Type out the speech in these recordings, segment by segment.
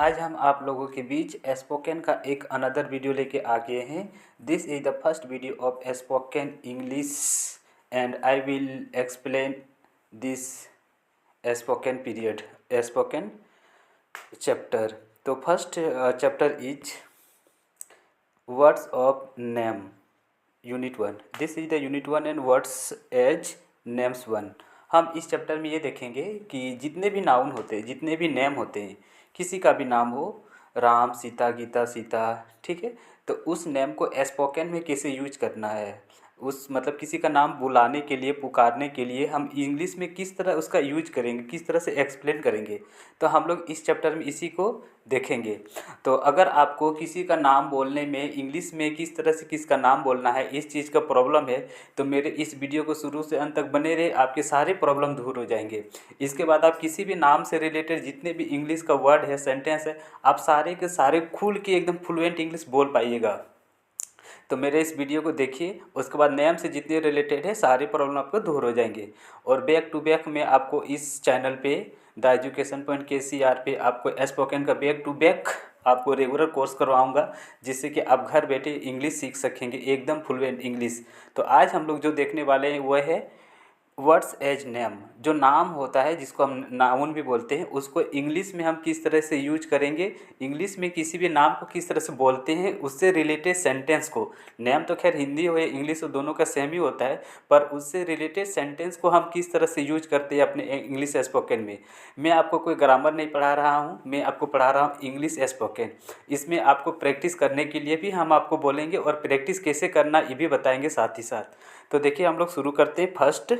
आज हम आप लोगों के बीच स्पोकन का एक अनदर वीडियो लेके आ गए हैं। This is the first video of spoken English and I will explain this spoken chapter. तो first chapter is words of name unit 1। This is the unit 1 and words as names 1। हम इस chapter में ये देखेंगे कि जितने भी noun होते हैं, जितने भी नेम होते हैं, किसी का भी नाम हो, राम, सीता, गीता, सीता, ठीक है, तो उस नेम को स्पोकन में कैसे यूज करना है, उस मतलब किसी का नाम बुलाने के लिए, पुकारने के लिए हम इंग्लिश में किस तरह उसका यूज करेंगे, किस तरह से एक्सप्लेन करेंगे, तो हम लोग इस चैप्टर में इसी को देखेंगे। तो अगर आपको किसी का नाम बोलने में इंग्लिश में किस तरह से किसका नाम बोलना है, इस चीज़ का प्रॉब्लम है, तो मेरे इस वीडियो को शुरू से अंत तक बने रहे, आपके सारे प्रॉब्लम दूर हो जाएंगे। इसके बाद आप किसी भी नाम से रिलेटेड जितने भी इंग्लिश का वर्ड है, सेंटेंस है, आप सारे के सारे खुल के एकदम फ्लुएंट इंग्लिश बोल पाइएगा। तो मेरे इस वीडियो को देखिए, उसके बाद नेम से जितने रिलेटेड है सारे प्रॉब्लम आपको दूर हो जाएंगे। और बैक टू बैक मैं आपको इस चैनल पे द एजुकेशन पॉइंट KCR पे आपको स्पोकन का बैक टू बैक आपको रेगुलर कोर्स करवाऊंगा, जिससे कि आप घर बैठे इंग्लिश सीख सकेंगे, एकदम फ्लुएंट इंग्लिश। तो आज हम लोग जो देखने वाले हैं वह है वर्ड्स एज नेम। जो नाम होता है, जिसको हम नाउन भी बोलते हैं, उसको इंग्लिश में हम किस तरह से यूज करेंगे, इंग्लिश में किसी भी नाम को किस तरह से बोलते हैं, उससे रिलेटेड सेंटेंस को, नेम तो खैर हिंदी हो या इंग्लिश हो दोनों का सेम ही होता है, पर उससे रिलेटेड सेंटेंस को हम किस तरह से यूज करते हैं अपने इंग्लिश स्पोकन में। मैं आपको कोई ग्रामर नहीं पढ़ा रहा हूँ, मैं आपको पढ़ा रहा हूँ इंग्लिश स्पोकन। इसमें आपको प्रैक्टिस करने के लिए भी हम आपको बोलेंगे और प्रैक्टिस कैसे करना ये भी बताएंगे साथ ही साथ। तो देखिए हम लोग शुरू करते हैं। फर्स्ट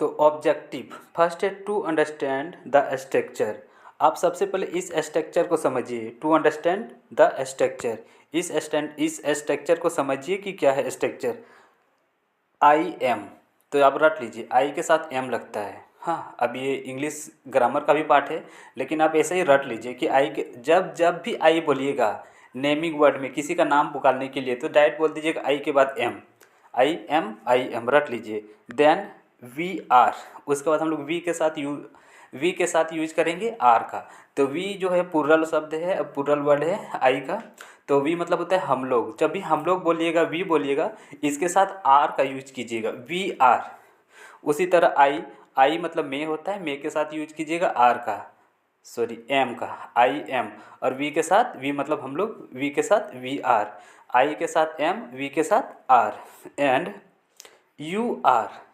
तो ऑब्जेक्टिव फर्स्ट है टू अंडरस्टैंड द स्ट्रक्चर। आप सबसे पहले इस स्ट्रक्चर को समझिए, टू अंडरस्टैंड द स्ट्रक्चर। इस स्ट्रक्चर को समझिए कि क्या है स्ट्रक्चर। आई एम, तो आप रट लीजिए, आई के साथ एम लगता है। हाँ, अब ये इंग्लिश ग्रामर का भी पार्ट है, लेकिन आप ऐसे ही रट लीजिए कि आई के जब जब भी आई बोलिएगा नेमिंग वर्ड में किसी का नाम पुकारने के लिए, तो डायरेक्ट बोल दीजिएगा आई के बाद एम, आई एम रट लीजिए। देन वी आर, उसके बाद हम लोग वी के साथ यूज करेंगे आर का। तो वी जो है प्लुरल शब्द है, प्लुरल वर्ड है आई का, तो वी मतलब होता है हम लोग। जब भी हम लोग बोलिएगा, वी बोलिएगा, इसके साथ आर का यूज कीजिएगा, वी आर। उसी तरह आई मतलब मैं होता है, मैं के साथ यूज कीजिएगा आर का, सॉरी एम का, आई एम। और वी के साथ, वी मतलब हम लोग, वी के साथ वी आर, आई के साथ एम, वी के साथ आर। एंड यू आर,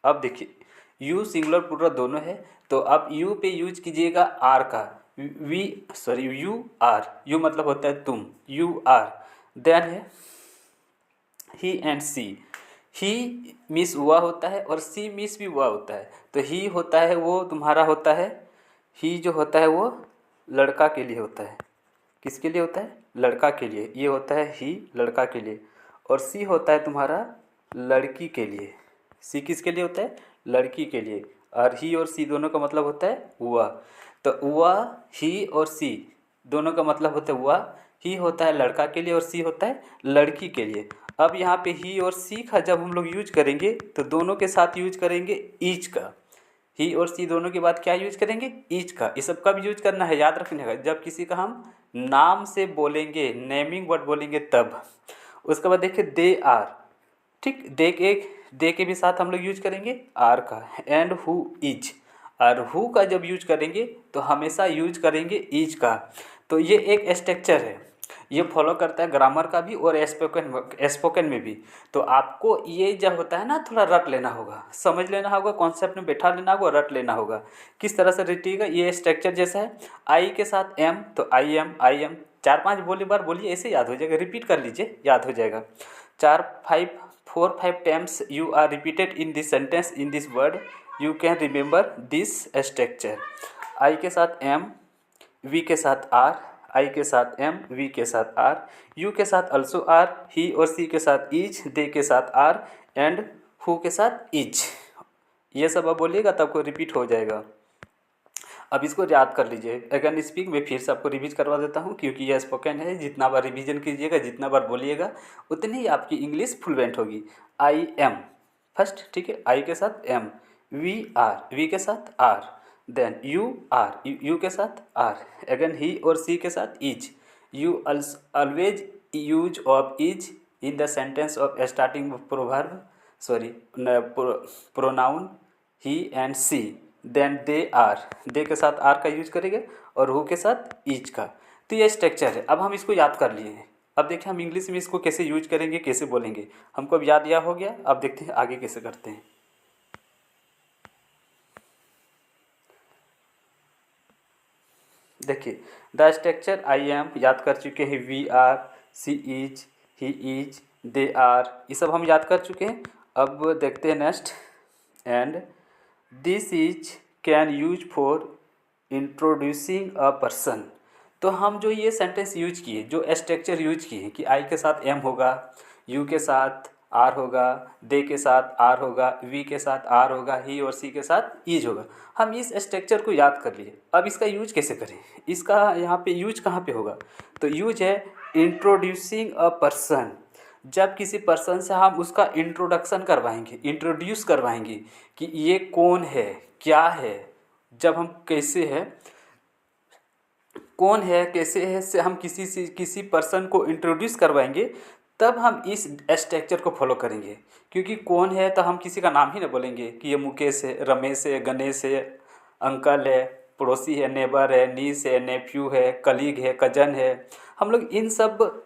अब देखिए यू सिंगुलर प्लुरल दोनों है, तो आप यू पे यूज कीजिएगा आर का, यू आर, यू मतलब होता है तुम, यू आर। देन है ही एंड सी। ही मिस हुआ होता है और सी मिस भी हुआ होता है। तो ही होता है वो तुम्हारा होता है, ही जो होता है वो लड़का के लिए होता है। किसके लिए होता है? लड़का के लिए, ये होता है ही लड़का के लिए। और सी होता है तुम्हारा लड़की के लिए। सी किसके लिए होता है? लड़की के लिए। और ही और सी दोनों का मतलब होता है हुआ। तो हुआ, ही और सी दोनों का मतलब होता है हुआ। ही होता है लड़का के लिए और सी होता है लड़की के लिए। अब यहाँ पे ही और सी का जब हम लोग यूज करेंगे तो दोनों के साथ यूज करेंगे ईच का। ही और सी दोनों के बाद क्या यूज करेंगे? ईच का। इस सब कब यूज करना है, याद रखने का, जब किसी का हम नाम से बोलेंगे, नेमिंग वर्ड बोलेंगे तब। उसके बाद देखिए दे आर, ठीक, दे के भी साथ हम लोग यूज करेंगे आर का। एंड हु इज, और हु का जब यूज करेंगे तो हमेशा यूज करेंगे इज का। तो ये एक स्ट्रक्चर है, ये फॉलो करता है ग्रामर का भी और स्पोकन में भी। तो आपको ये जब होता है ना, थोड़ा रट लेना होगा, समझ लेना होगा, कॉन्सेप्ट में बैठा लेना होगा, रट लेना होगा किस तरह से रटिएगा। ये स्ट्रक्चर जैसा है, आई के साथ एम, तो आई एम 4-5 बार बोलिए, ऐसे याद हो जाएगा, रिपीट कर लीजिए, याद हो जाएगा। 4-5 times you are repeated in this sentence, in this word, you can remember this structure. I के साथ एम, वी के साथ आर, आई के साथ एम, वी के साथ आर, यू के साथ अल्सो आर, ही और सी के साथ इज, दे के साथ आर, एंड हु के साथ इज। ये सब अब बोलिएगा तब को रिपीट हो जाएगा। अब इसको याद कर लीजिए। अगेन स्पीक में फिर से आपको रिवीज करवा देता हूँ, क्योंकि यह स्पोकन है, जितना बार रिवीजन कीजिएगा, जितना बार बोलिएगा, उतनी ही आपकी इंग्लिश फ्लुएंट होगी। आई एम फर्स्ट, ठीक है, आई के साथ एम, वी आर, वी के साथ are, then you are, you के साथ आर, अगेन ही और सी के साथ is. You always use of is in the sentence of starting proverb, sorry pronoun he and she. Then they are, they के साथ are का use करेंगे और हु के साथ इज का। तो ये स्ट्रक्चर है। अब हम इसको याद कर लिए हैं। अब देखिए हम इंग्लिश में इसको कैसे यूज करेंगे, कैसे बोलेंगे। हमको अब याद या हो गया। अब देखते हैं आगे कैसे करते हैं। देखिए द स्ट्रक्चर आई एम याद कर चुके हैं, we are, she is, he is, they are, ये सब हम याद कर चुके हैं। अब देखते हैं next, and this is can use for introducing a person. तो हम जो ये सेंटेंस यूज किए, जो स्ट्रक्चर यूज किए कि आई के साथ एम होगा, यू के साथ आर होगा, दे के साथ आर होगा, वी के साथ आर होगा, ही और सी के साथ ईज होगा, हम इस स्ट्रक्चर को याद कर लिए। अब इसका यूज कैसे करें, इसका यहाँ पे यूज कहाँ पे होगा, तो यूज है इंट्रोड्यूसिंग अ पर्सन। जब किसी पर्सन से हम उसका इंट्रोडक्शन करवाएंगे, इंट्रोड्यूस करवाएंगे कि ये कौन है, क्या है, जब हम कैसे है, कौन है, कैसे है, से हम किसी पर्सन को इंट्रोड्यूस करवाएंगे, तब हम इस स्ट्रक्चर को फॉलो करेंगे। क्योंकि कौन है तो हम किसी का नाम ही ना बोलेंगे कि ये मुकेश है, रमेश है, गणेश है, अंकल है, पड़ोसी है, नेबर है, नीस है, नेफ्यू है, कलीग है, कजन है। हम लोग इन सब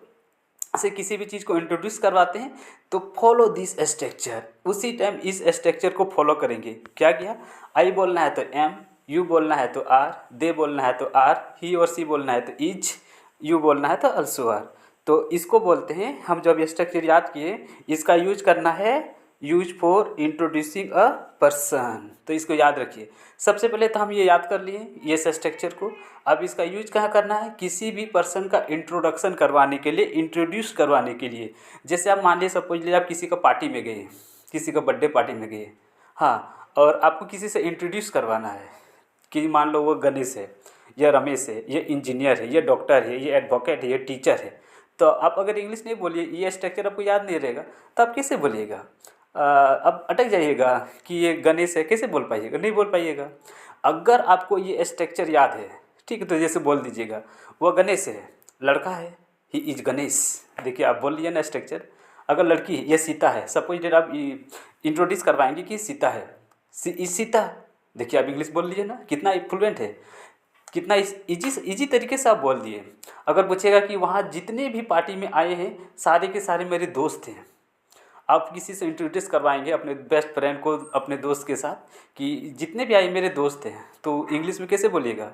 से किसी भी चीज़ को इंट्रोड्यूस करवाते हैं तो फॉलो दिस स्ट्रक्चर, उसी टाइम इस स्ट्रक्चर को फॉलो करेंगे। क्या किया, आई बोलना है तो एम, यू बोलना है तो आर, दे बोलना है तो आर, ही और सी बोलना है तो इज, यू बोलना है तो अल्सो आर। तो इसको बोलते हैं, हम जब ये स्ट्रक्चर याद किए, इसका यूज करना है, use for introducing a person. तो इसको याद रखिए। सबसे पहले तो हम ये याद कर लिए ये स्ट्रक्चर को। अब इसका यूज कहाँ करना है, किसी भी पर्सन का इंट्रोडक्शन करवाने के लिए, इंट्रोड्यूस करवाने के लिए। जैसे आप मान लीजिए, सपोज लीजिए आप किसी का पार्टी में गए, किसी का बर्थडे पार्टी में गए, हाँ, और आपको किसी से इंट्रोड्यूस करवाना है कि मान लो वो गणेश है, ये रमेश है, ये इंजीनियर है, ये डॉक्टर है, ये एडवोकेट है, ये टीचर है। तो आप अगर इंग्लिश नहीं बोलिए, ये स्ट्रक्चर आपको याद नहीं रहेगा, तो आप कैसे बोलिएगा, अब अटक जाइएगा कि ये गणेश है, कैसे बोल पाइएगा, नहीं बोल पाइएगा। अगर आपको ये स्ट्रक्चर याद है, ठीक है, तो जैसे बोल दीजिएगा वो गणेश है, लड़का है, ही इज गणेश। देखिए आप बोल लिए ना स्ट्रक्चर। अगर लड़की है, ये सीता है, सपोज डेट आप इंट्रोड्यूस करवाएंगे कि सीता है, सीता। देखिए आप इंग्लिश बोल लिए ना, कितना फ्लुएंट है, कितना इजी तरीके से आप बोल दिए। अगर पूछेगा कि वहाँ जितने भी पार्टी में आए हैं सारे के सारे मेरे दोस्त हैं, आप किसी से इंट्रोड्यूस करवाएंगे अपने बेस्ट फ्रेंड को, अपने दोस्त के साथ, कि जितने भी आए मेरे दोस्त हैं, तो इंग्लिश में कैसे बोलिएगा।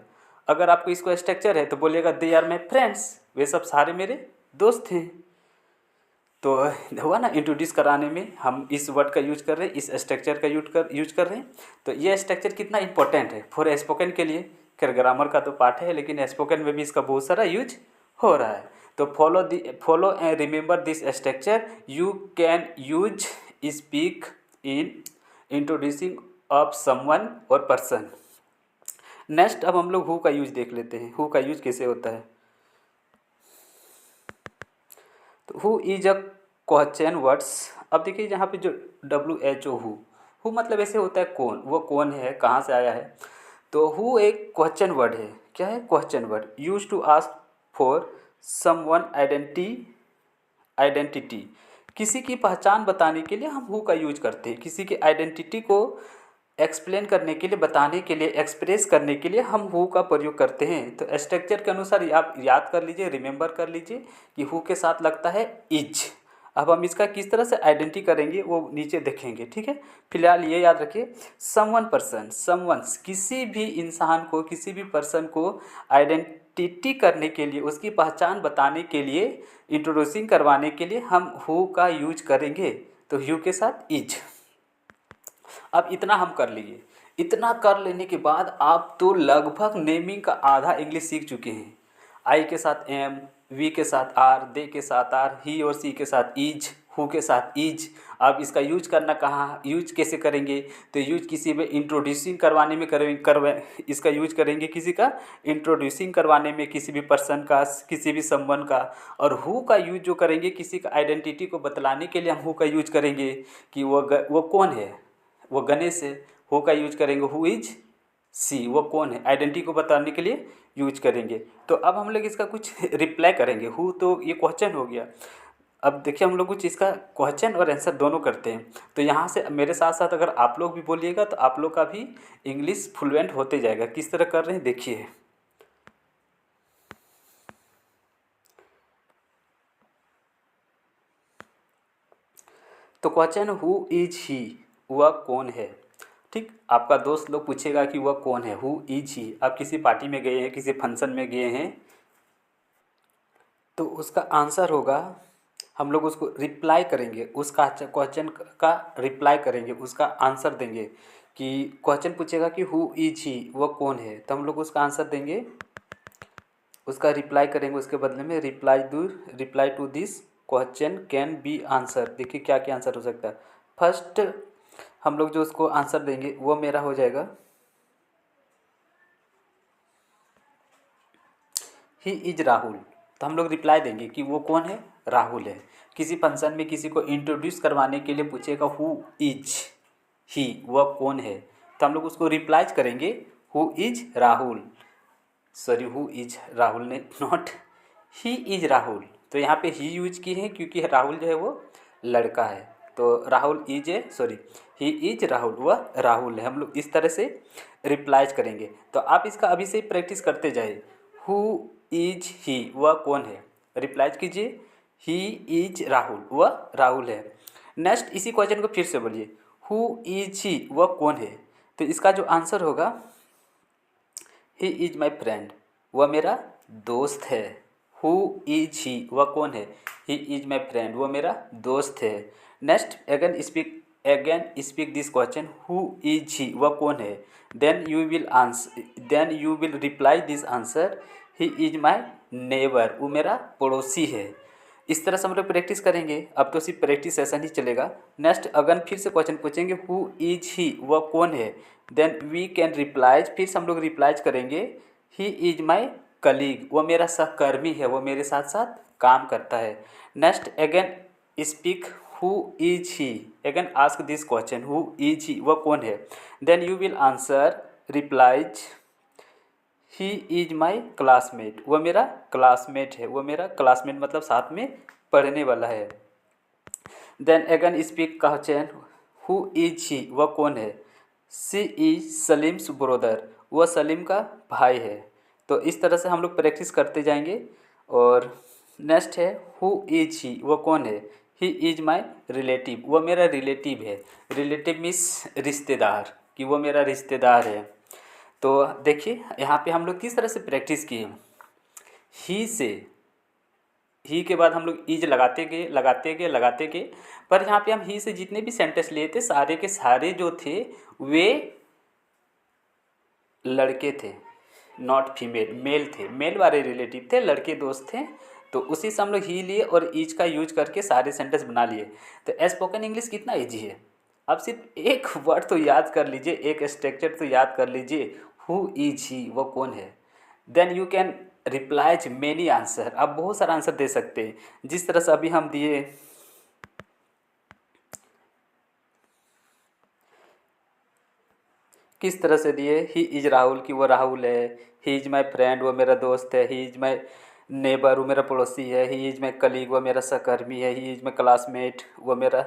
अगर आपको इसको स्ट्रक्चर है तो बोलिएगा दे आर माई फ्रेंड्स, वे सब सारे मेरे दोस्त हैं। तो हुआ ना, इंट्रोड्यूस कराने में हम इस वर्ड का यूज कर रहे हैं, इस स्ट्रक्चर का यूज कर रहे हैं। तो ये स्ट्रक्चर कितना इंपॉर्टेंट है फॉर स्पोकन के लिए। खैर ग्रामर का तो पार्ट है, लेकिन स्पोकन में भी इसका बहुत सारा यूज हो रहा है। तो follow and remember this structure, you can use speak in introducing of someone और पर्सन। नेक्स्ट अब हम लोग हु का यूज देख लेते हैं। हु का यूज कैसे होता है, तो who is a question words. अब देखिए जहाँ पे जो WHO, हु मतलब ऐसे होता है कौन, वो कौन है, कहाँ से आया है। तो हु एक क्वेश्चन वर्ड है। क्या है, question word use to ask for someone identity. किसी की पहचान बताने के लिए हम हु का यूज करते हैं। किसी की आइडेंटिटी को एक्सप्लेन करने के लिए, बताने के लिए, एक्सप्रेस करने के लिए हम हु का प्रयोग करते हैं। तो स्ट्रक्चर के अनुसार आप याद कर लीजिए, रिमेंबर कर लीजिए कि हु के साथ लगता है इज। अब हम इसका किस तरह से आइडेंटिटी करेंगे वो नीचे देखेंगे, ठीक है। फिलहाल ये याद रखिए, समवन पर्सन, समवंस, किसी भी इंसान को, किसी भी पर्सन को आइडेंटिटी करने के लिए, उसकी पहचान बताने के लिए, इंट्रोड्यूसिंग करवाने के लिए हम हु का यूज करेंगे। तो हु के साथ इज। अब इतना हम कर लिए। इतना कर लेने के बाद आप तो लगभग नेमिंग का आधा इंग्लिश सीख चुके हैं। आई के साथ एम, वी के साथ आर, दे के साथ आर, ही और सी के साथ इज, हु के साथ इज। अब इसका यूज करना कहाँ, यूज कैसे करेंगे, तो यूज किसी में इंट्रोड्यूसिंग करवाने में इसका यूज करेंगे, किसी का इंट्रोड्यूसिंग करवाने में, किसी भी पर्सन का, किसी भी समवन का। और हु का यूज जो करेंगे, किसी का आइडेंटिटी को बतलाने के लिए हम हु का यूज करेंगे कि वो कौन है, वो गणेश है, हु का यूज करेंगे हु इज सी, वो कौन है, आइडेंटिटी को बताने के लिए यूज करेंगे। तो अब हम लोग इसका कुछ रिप्लाई करेंगे। हु तो ये क्वेश्चन हो गया। अब देखिए हम लोग कुछ इसका क्वेश्चन और आंसर दोनों करते हैं। तो यहाँ से मेरे साथ साथ अगर आप लोग भी बोलिएगा तो आप लोग का भी इंग्लिश फ्लुएंट होते जाएगा। किस तरह कर रहे हैं देखिए। तो क्वेश्चन हु इज ही, वह कौन है। ठीक, आपका दोस्त लोग पूछेगा कि वह कौन है, हु इज ही। आप किसी पार्टी में गए हैं, किसी फंक्शन में गए हैं, तो उसका आंसर होगा, हम लोग उसको रिप्लाई करेंगे, उसका क्वेश्चन का रिप्लाई करेंगे, उसका आंसर देंगे। कि क्वेश्चन पूछेगा कि हु इज ही, वह कौन है, तो हम लोग उसका आंसर देंगे, उसका रिप्लाई करेंगे। उसके बदले में reply to this question can be answer. देखिए क्या क्या आंसर हो सकता है। फर्स्ट हम लोग जो उसको आंसर देंगे वो मेरा हो जाएगा, ही इज राहुल। तो हम लोग रिप्लाई देंगे कि वो कौन है, राहुल है। किसी फंक्शन में किसी को इंट्रोड्यूस करवाने के लिए पूछेगा हु इज ही, वह कौन है, तो हम लोग उसको रिप्लाई करेंगे who is Rahul. Sorry, who is Rahul ने, नॉट ही इज राहुल। तो यहाँ पे ही यूज की है क्योंकि राहुल जो है वो लड़का है। तो Rahul is a, sorry, he is Rahul, वह राहुल है। हम लोग इस तरह से रिप्लाइज करेंगे। तो आप इसका अभी से प्रैक्टिस करते जाइए। हु इज ही, वह कौन है, रिप्लाइज कीजिए, ही इज राहुल, वह राहुल है। नेक्स्ट इसी क्वेश्चन को फिर से बोलिए, हु इज ही, वह कौन है। तो इसका जो आंसर होगा, ही इज माई फ्रेंड, वह मेरा दोस्त है। हु इज ही, वह कौन है, ही इज माई फ्रेंड, वह मेरा दोस्त है। Next again speak this question, who is he, वह कौन है। Then you will reply this answer, he is my neighbour, वो मेरा पड़ोसी है। इस तरह से हम लोग प्रैक्टिस करेंगे। अब तो सिर्फ प्रैक्टिस सेशन ही चलेगा। नेक्स्ट अगन फिर से क्वेश्चन पूछेंगे, हु इज ही, वह कौन है। देन वी कैन रिप्लाइज, फिर से हम लोग रिप्लाइज करेंगे, ही इज माई कलीग, वह मेरा सहकर्मी है, वह मेरे साथ साथ काम करता है। Next again speak, who is he, again ask this question, who is he, वह कौन है। Then you will answer, replies, he is my classmate, वह मेरा क्लासमेट है, वह मेरा क्लासमेट मतलब साथ में पढ़ने वाला है। Then again speak question, who is he, वह कौन है। सी इज सलीम्स ब्रोदर, वह सलीम का भाई है। तो इस तरह से हम लोग प्रैक्टिस करते जाएंगे। और नेक्स्ट है, हु इज ही, वह कौन है। ही इज माई रिलेटिव, वह मेरा रिलेटिव है। रिलेटिव मीन्स रिश्तेदार, कि वो मेरा रिश्तेदार है। तो देखिए यहाँ पे हम लोग किस तरह से प्रैक्टिस किए। ही से, ही के बाद हम लोग इज लगाते गए। पर यहाँ पे हम ही से जितने भी सेंटेंस लिए थे सारे के सारे जो थे वे लड़के थे, नॉट फीमेल, मेल थे, मेल वाले रिलेटिव थे, लड़के दोस्त थे। तो उसी से हम लोग ही लिए और इज का यूज करके सारे सेंटेंस बना लिए। तो स्पोकन इंग्लिश कितना ईजी है। अब सिर्फ एक वर्ड तो याद कर लीजिए, एक स्ट्रक्चर तो याद कर लीजिए, हु इज ही, वो कौन है। Then you can replies many answer, आप बहुत सारा आंसर दे सकते हैं। जिस तरह से अभी हम दिए, किस तरह से दिए, ही इज राहुल की वो राहुल है, ही इज माई फ्रेंड वो मेरा दोस्त है, ही इज माई नेबर वो मेरा पड़ोसी है, ही इज माई कलीग वो मेरा सहकर्मी है, ही इज माई क्लासमेट वो मेरा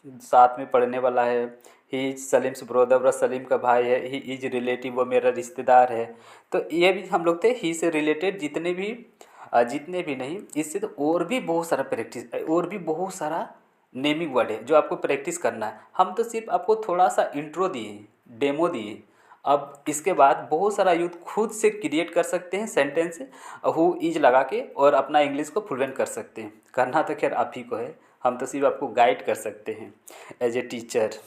साथ में पढ़ने वाला है, ही इज सलीम्स ब्रोदर वो सलीम का भाई है, ही इज रिलेटिव वो मेरा रिश्तेदार है। तो ये भी हम लोग थे ही से रिलेटेड जितने भी नहीं, इससे तो और भी बहुत सारा प्रैक्टिस, और भी बहुत सारा नेमिंग वर्ड है जो आपको प्रैक्टिस करना है। हम तो सिर्फ आपको थोड़ा सा इंट्रो दिए, डेमो दिए। अब इसके बाद बहुत सारा यूथ खुद से क्रिएट कर सकते हैं सेंटेंस हु इज लगा के और अपना इंग्लिश को फ्लुएंट कर सकते हैं। करना तो खैर आप ही को है, हम तो सिर्फ आपको गाइड कर सकते हैं एज ए टीचर।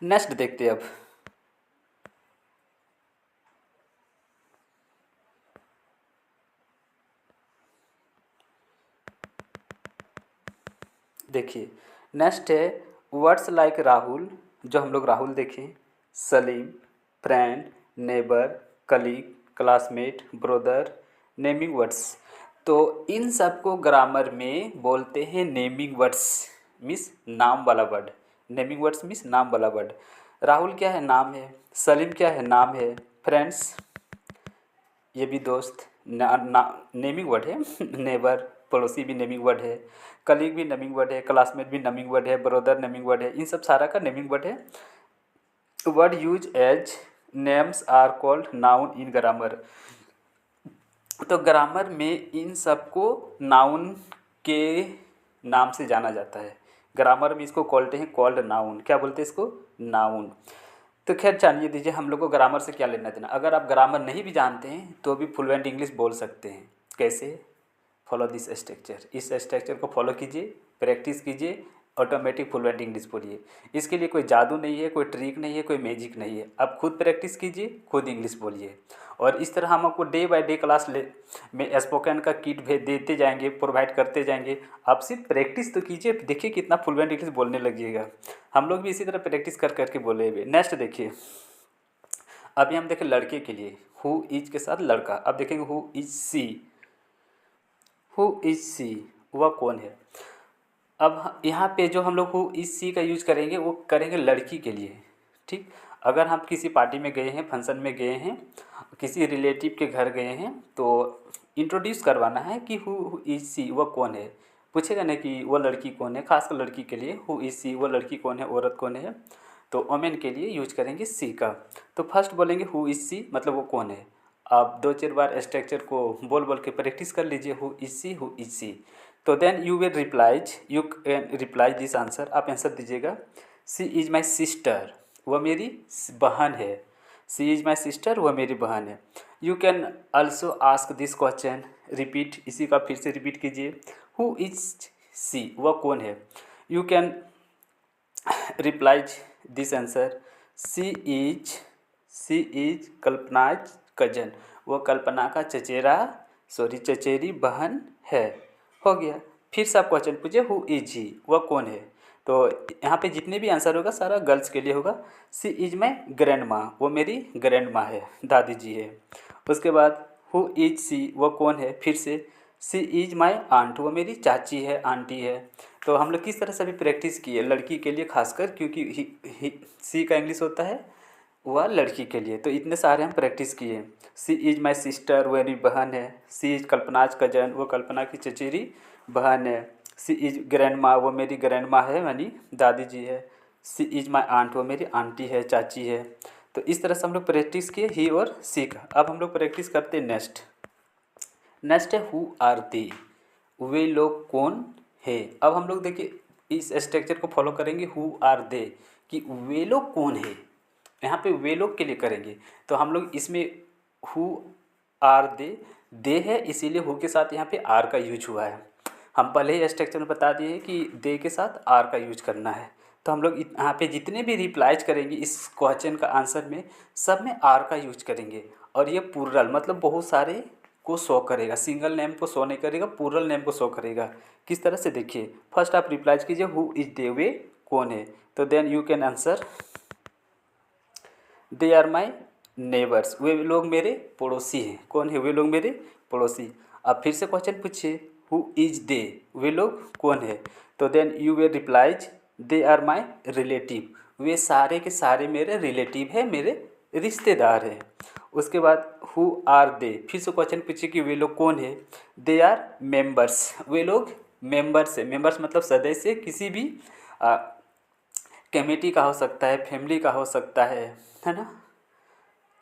नेक्स्ट देखते हैं अब। देखिए नेक्स्ट है वर्ड्स लाइक राहुल, जो हम लोग राहुल देखें, Salim, friend, neighbour, colleague, classmate, brother, naming words. तो इन सब को ग्रामर में बोलते हैं नेमिंग वर्ड्स, मीन्स नाम वाला वर्ड। नेमिंग वर्ड्स मीन्स नाम वाला वर्ड। राहुल क्या है, नाम है। सलीम क्या है, नाम है। फ्रेंड्स, ये भी दोस्त, नेमिंग वर्ड है। नेबर, पड़ोसी भी नेमिंग वर्ड है। कलीग भी नेमिंग वर्ड है। क्लासमेट भी नेमिंग वर्ड है। ब्रदर नेमिंग वर्ड है। इन सब सारा का नेमिंग वर्ड है। Word use as names are called noun in grammar. तो ग्रामर में इन सबको नाउन के नाम से जाना जाता है। ग्रामर में इसको बोलते हैं कॉल्ड नाउन। क्या बोलते हैं इसको, नाउन। तो खैर जानिए दीजिए हम लोग को ग्रामर से क्या लेना देना। अगर आप ग्रामर नहीं भी जानते हैं तो भी फ्लुएंट इंग्लिश बोल सकते हैं। कैसे, फॉलो दिस स्ट्रक्चर, इस स्ट्रक्चर को फॉलो कीजिए, प्रैक्टिस कीजिए, ऑटोमेटिक फ्लुएंट इंग्लिश बोलिए। इसके लिए कोई जादू नहीं है, कोई ट्रिक नहीं है, कोई मैजिक नहीं है। आप खुद प्रैक्टिस कीजिए, खुद इंग्लिश बोलिए। और इस तरह हम आपको डे बाय डे क्लास में स्पोकन का किट भेज देते जाएंगे, प्रोवाइड करते जाएंगे। आप सिर्फ प्रैक्टिस तो कीजिए, देखिए कितना फ्लुएंट इंग्लिश बोलने लगिएगा। हम लोग भी इसी तरह प्रैक्टिस कर करके बोले हुए। नेक्स्ट देखिए, अभी हम देखें लड़के के लिए, हु इज के साथ लड़का। अब देखेंगे who is she. Who is she, वह कौन है। अब यहाँ पे जो हम लोग हु इज सी का यूज करेंगे वो करेंगे लड़की के लिए। ठीक, अगर हम किसी पार्टी में गए हैं, फंक्शन में गए हैं, किसी रिलेटिव के घर गए हैं, तो इंट्रोड्यूस करवाना है कि हु इज सी, वह कौन है। पूछेगा ना कि वो लड़की कौन है, खासकर लड़की के लिए हु इज सी, वो लड़की कौन है, औरत कौन है। तो वोमेन के लिए यूज करेंगे सी का। तो फर्स्ट बोलेंगे हु इज सी, मतलब वो कौन है। आप 2-4 बार स्ट्रक्चर को बोल बोल के प्रैक्टिस कर लीजिए, who is she, who is she. तो then you will replies, you can reply this answer. आप आंसर दीजिएगा, सी इज़ माई सिस्टर, वह मेरी बहन है। सी इज़ माई सिस्टर, वह मेरी बहन है। You can also ask this question, repeat, इसी का फिर से रिपीट कीजिए, हु इज सी, वह कौन है। You can replies this answer, she is Kalpana's cousin, वो कल्पना का चचेरी बहन है। हो गया। फिर से आप क्वेश्चन पूछिए, हु इज ही, वह कौन है। तो यहाँ पे जितने भी आंसर होगा सारा गर्ल्स के लिए होगा। सी इज माई ग्रैंड माँ, वो मेरी ग्रैंड माँ है, दादी जी है। उसके बाद हु इज सी, वह कौन है। फिर से सी इज माई आंट, वो मेरी चाची है, आंटी है। तो हम लोग किस तरह से भी प्रैक्टिस किए लड़की के लिए खासकर, क्योंकि सी का इंग्लिश होता है वह लड़की के लिए। तो इतने सारे हम प्रैक्टिस किए। सी इज माई सिस्टर, वो मेरी बहन है। सी इज कल्पनाज कजन, वो कल्पना की चचेरी बहन है। सी इज ग्रैंड माँ, वो मेरी ग्रैंड माँ है, यानी दादी जी है। सी इज माई आंट, वो मेरी आंटी है, चाची है। तो इस तरह से हम लोग प्रैक्टिस किए ही और सी का। अब हम लोग प्रैक्टिस करते हैं नेक्स्ट है हु आर दे, वे लोग कौन है। अब हम लोग देखिए इस स्ट्रक्चर को फॉलो करेंगे, हु आर दे, कि वे लोग कौन है। यहाँ पे वे लोग के लिए करेंगे तो हम लोग इसमें हु आर दे है, इसीलिए हु के साथ यहाँ पे आर का यूज हुआ है। हम पहले ही स्ट्रक्चर में बता दिए कि दे के साथ आर का यूज करना है। तो हम लोग यहाँ पे जितने भी रिप्लाइज करेंगे इस क्वेश्चन का आंसर में, सब में आर का यूज करेंगे। और ये प्लूरल, मतलब बहुत सारे को शो करेगा, सिंगल नेम को शो नहीं करेगा, प्लूरल नेम को शो करेगा। किस तरह से देखिए, फर्स्ट आप रिप्लाइज कीजिए हु इज दे, वे कौन है। तो then you can answer, they are my neighbours, वे लोग मेरे पड़ोसी हैं। कौन है, वे लोग मेरे पड़ोसी। अब फिर से क्वेश्चन पूछिए, हु इज दे, वे लोग कौन है। तो then you will replies, they are my relative, वे सारे के सारे मेरे रिलेटिव है, मेरे रिश्तेदार हैं। उसके बाद हु आर दे, फिर से क्वेश्चन पूछिए कि वे लोग कौन है। दे आर मेंबर्स, वे लोग मेंबर्स है। मेंबर्स मतलब सदस्य, किसी भी कमेटी का हो सकता है, फैमिली का हो सकता है ना।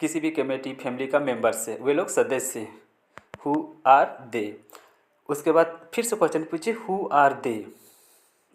किसी भी कमेटी फैमिली का मेंबर्स है, वे लोग सदस्य हैं। Who are they. उसके बाद फिर से क्वेश्चन पूछिए, who are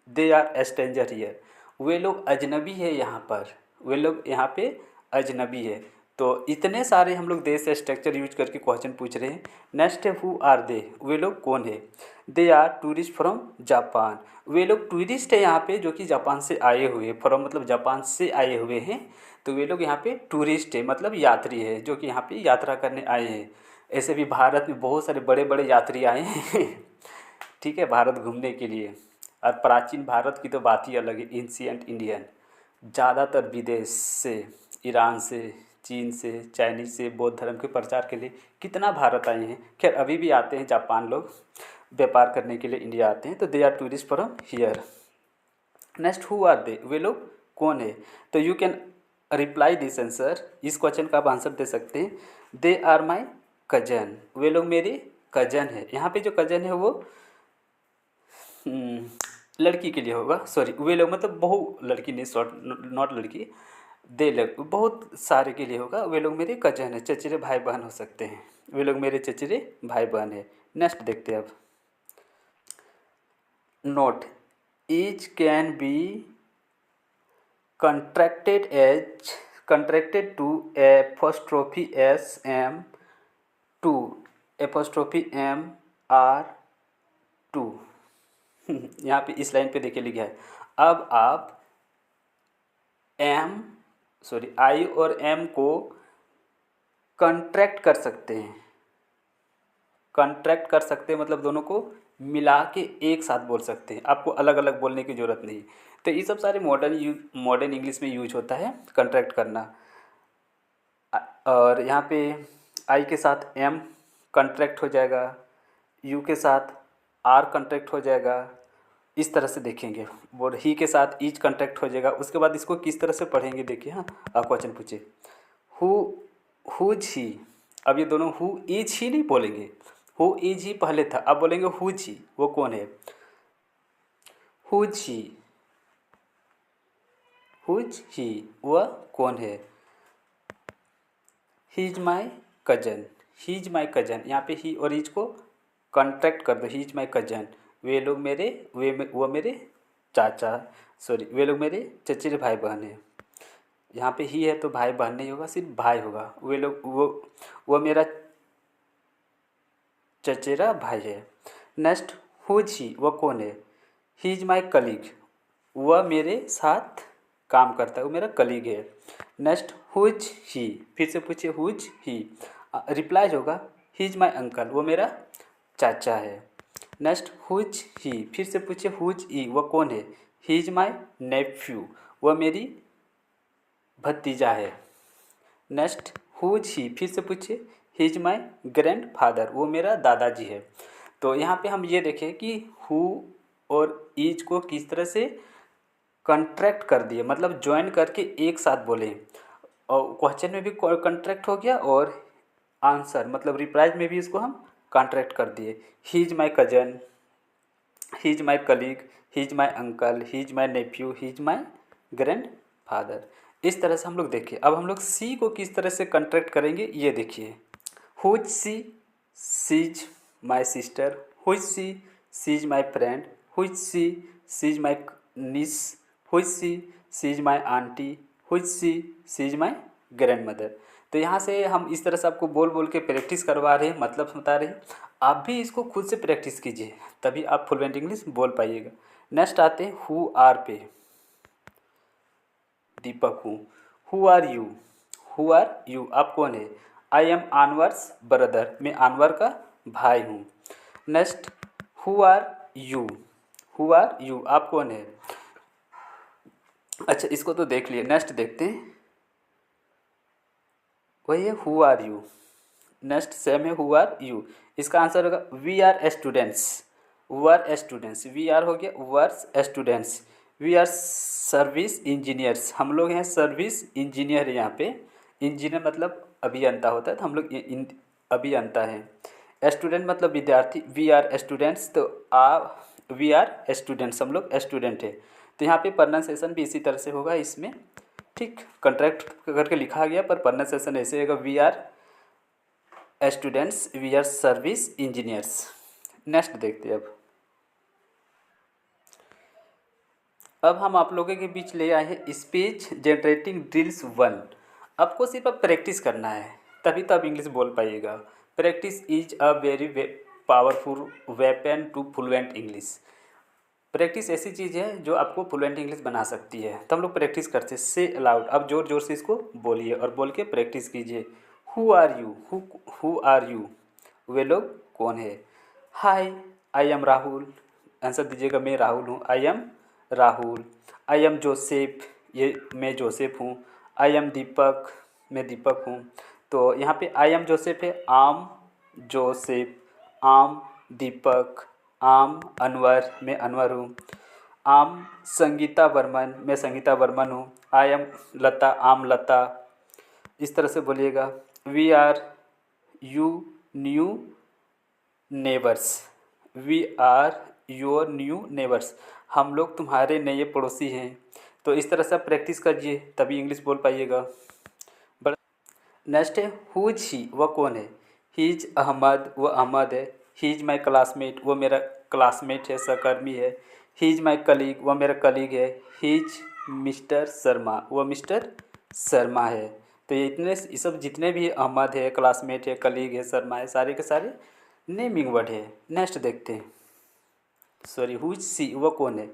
they are stranger here, वे लोग अजनबी है यहाँ पर, वे लोग यहाँ पे अजनबी है। तो इतने सारे हम लोग दे से स्ट्रक्चर यूज करके क्वेश्चन पूछ रहे हैं। नेक्स्ट है हु आर दे, वे लोग कौन है। They are tourist from Japan, वे लोग टूरिस्ट है यहाँ पे जो कि जापान से आए हुए, फ्रॉम मतलब जापान से आए हुए हैं। तो वे लोग यहाँ पे टूरिस्ट है, मतलब यात्री है जो कि यहाँ पे यात्रा करने आए हैं। ऐसे भी भारत में बहुत सारे बड़े बड़े यात्री आए हैं ठीक है, भारत घूमने के लिए। और प्राचीन भारत की तो बात ही अलग है, एंशिएंट इंडियन। ज़्यादातर विदेश से, ईरान से, चीन से, चाइनीज से बौद्ध धर्म के प्रचार के लिए कितना भारत आए हैं। खैर अभी भी आते हैं जापान लोग, व्यापार करने के लिए इंडिया आते हैं। तो they are tourist from here. Next who are they, वे लोग कौन है। तो you can reply this answer, इस क्वेश्चन का आप आंसर दे सकते हैं, दे आर माई कजन, वे लोग मेरे कजन है। यहाँ पे जो कजन है वो लड़की के लिए होगा, सॉरी वे लोग मतलब बहु लड़की नहीं, शॉर्ट नॉट लड़की, दे लोग बहुत सारे के लिए होगा, वे लोग मेरे कजन है, चचेरे भाई बहन हो सकते हैं, वे लोग मेरे चचेरे भाई बहन है। नेक्स्ट देखते हैं अब। Note, each can be contracted to apostrophe s m to apostrophe m r to. यहाँ पे इस लाइन पे देखिए लिखा है, अब आप आई और एम को कंट्रैक्ट कर सकते हैं। कंट्रैक्ट कर सकते हैं मतलब दोनों को मिला के एक साथ बोल सकते हैं, आपको अलग अलग बोलने की ज़रूरत नहीं। तो ये सब सारे मॉडर्न इंग्लिश में यूज होता है कंट्रैक्ट करना। और यहाँ पे आई के साथ एम कंट्रैक्ट हो जाएगा, यू के साथ आर कंट्रैक्ट हो जाएगा, इस तरह से देखेंगे। और ही के साथ ईच कंट्रैक्ट हो जाएगा। उसके बाद इसको किस तरह से पढ़ेंगे देखिए। हाँ, आप क्वेश्चन पूछिए, हुज ही। अब ये दोनों हु इज ही नहीं बोलेंगे, हु इज ही पहले था, अब बोलेंगे हुज ही, वो कौन है, हुज ही, हुज ही वह कौन है। ही is my cousin, he is my cousin, यहाँ पे ही और इज को कॉन्ट्रैक्ट कर दो, ही इज माई कजन, वे लोग मेरे वो मेरे चाचा, सॉरी वे लोग मेरे चचेरे भाई बहन हैं। यहाँ पे ही है तो भाई बहन नहीं होगा, सिर्फ भाई होगा। वे लोग वो मेरा चचेरा भाई है। नेक्स्ट, हुज ही वह कौन है, ही इज माई कलीग, वह मेरे साथ काम करता है, वो मेरा कलीग है। नेक्स्ट, हुज ही, फिर से पूछिए हुज ही, रिप्लाई होगा ही इज माई अंकल, वो मेरा चाचा है। नेक्स्ट, हुज ही, फिर से पूछिए हुज ई वह कौन है, ही इज माई नेफ्यू, वह मेरी भतीजा है। नेक्स्ट, हुज ही, फिर से पूछिए ही इज माई ग्रैंड फादर, वो मेरा दादाजी है। तो यहाँ पे हम ये देखें कि हु और इज को किस तरह से कंट्रैक्ट कर दिए, मतलब ज्वाइन करके एक साथ बोले। और क्वेश्चन में भी कंट्रैक्ट हो गया और आंसर मतलब रिप्लाइज में भी इसको हम कॉन्ट्रैक्ट कर दिए। He is my cousin, he is my colleague, he is my uncle, he is my nephew, he is my grandfather. इस तरह से हम लोग देखिए। अब हम लोग सी को किस तरह से कंट्रैक्ट करेंगे ये देखिए। Who's she, she is my sister, who's she is my friend, who's she is my niece, who's she is my aunty, who's she is my grand mother. तो यहाँ से हम इस तरह से आपको बोल बोल के प्रैक्टिस करवा रहे हैं, मतलब बता रहे हैं। आप भी इसको खुद से प्रैक्टिस कीजिए, तभी आप फ्लुएंट इंग्लिश बोल पाइएगा। नेक्स्ट आते हैं हु आर पे। दीपक हूँ, who are you, who are you आप कौन है, आई एम अनवर्स ब्रदर, मैं अनवर का भाई हूँ। Next, who are you, who are you आप कौन है। अच्छा, इसको तो देख लिए, नेक्स्ट देखते हैं। वही है who are you. Next same है हु आर यू, इसका आंसर होगा we are students, our students, we are हो गया our students, we are service engineers, हम लोग हैं सर्विस इंजीनियर। यहाँ पे इंजीनियर मतलब अभियंता होता है, तो हम लोग अभियंता हैं। स्टूडेंट मतलब विद्यार्थी, वी आर स्टूडेंट्स, तो वी आर स्टूडेंट्स, हम लोग स्टूडेंट है। तो यहाँ पे प्रोनाउंसिएशन भी इसी तरह से होगा इसमें, ठीक। कंट्रैक्ट करके लिखा गया पर प्रोनाउंसिएशन ऐसे होगा, we are students, we are service engineers. Next देखते हैं अब हम आप लोगों के बीच ले आए हैं स्पीच जनरेटिंग ड्रिल्स 1। आपको सिर्फ अब प्रैक्टिस करना है, तभी तो आप इंग्लिश बोल पाइएगा। Practice is a very powerful weapon to fluent English. Practice ऐसी चीज़ है जो आपको फ्लुएंट इंग्लिश बना सकती है। तो हम लोग प्रैक्टिस करते हैं, से अलाउड, अब ज़ोर ज़ोर से इसको बोलिए और बोल के प्रैक्टिस कीजिए। Who are you, who are you वे लोग कौन है। Hi, I am Rahul, answer दीजिएगा, मैं राहुल हूँ, I am Rahul. I am Joseph, ये मैं जोसेफ हूँ। आई एम दीपक, मैं दीपक हूँ। तो यहाँ पे आई एम जोसेफ है, आम जोसेफ, आम दीपक, आम अनवर, मैं अनवर हूँ। आम संगीता वर्मन, मैं संगीता वर्मन हूँ। आई एम लता, आम लता। इस तरह से बोलिएगा। We are you new neighbours, we are your new neighbours, हम लोग तुम्हारे नए पड़ोसी हैं। तो इस तरह से आप प्रैक्टिस करिए, तभी इंग्लिश बोल पाइएगा। नेक्स्ट है हु इज ही, वह कौन है। ही इज अहमद, वह अहमद है। ही इज माई क्लासमेट, वो मेरा क्लासमेट है, सहकर्मी है। ही इज माई कलीग, वह मेरा कलीग है। ही इज मिस्टर शर्मा, वह मिस्टर शर्मा है। तो ये सब जितने भी अहमद है, क्लासमेट है, कलीग है, शर्मा है, सारे के सारे नेमिंग वर्ड है। नेक्स्ट देखते हैं। सॉरी, हु इज सी, वह कौन है।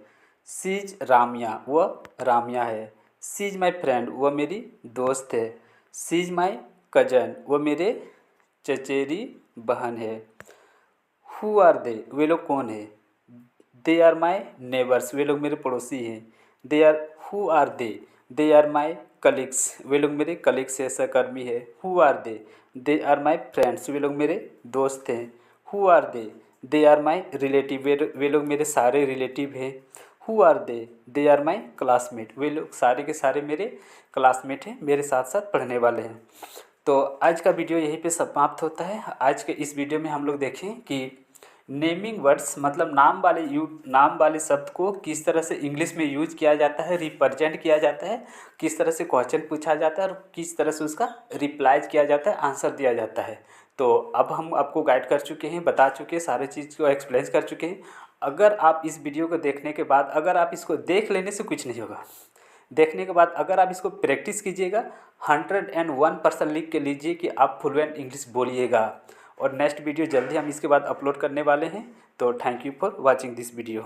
सी इज रामिया, वह रामिया है। सी इज माई फ्रेंड, वह मेरी दोस्त है। सी इज माई कजन, वह मेरे चचेरी बहन है। हु आर दे, वे लोग कौन है। दे आर माई नेबर्स, वे लोग मेरे पड़ोसी हैं। They are, who are they are my colleagues, वे लोग मेरे कलीग्स है, सहकर्मी है। Who are they are my friends, वे लोग मेरे दोस्त हैं। Who are they are my relative, वे लोग मेरे सारे रिलेटिव हैं। Who are they are my classmate, वे लोग सारे के सारे मेरे क्लासमेट हैं, मेरे साथ साथ पढ़ने वाले हैं। तो आज का वीडियो यहीं पे समाप्त होता है। आज के इस वीडियो में हम लोग देखें कि नेमिंग वर्ड्स मतलब नाम वाले शब्द को किस तरह से इंग्लिश में यूज किया जाता है, रिप्रेजेंट किया जाता है, किस तरह से क्वेश्चन पूछा जाता है और किस तरह से उसका रिप्लाई किया जाता है, आंसर दिया जाता है। तो अब हम आपको गाइड कर चुके हैं, बता चुके हैं, सारे चीज़ को एक्सप्लेन कर चुके हैं। अगर आप इस वीडियो को देखने के बाद, अगर आप इसको देख लेने से कुछ नहीं होगा, देखने के बाद अगर आप इसको प्रैक्टिस कीजिएगा, 101% लिख के लीजिए कि आप फ्लुएंट इंग्लिश बोलिएगा। और नेक्स्ट वीडियो जल्दी हम इसके बाद अपलोड करने वाले हैं। तो thank you for watching this video.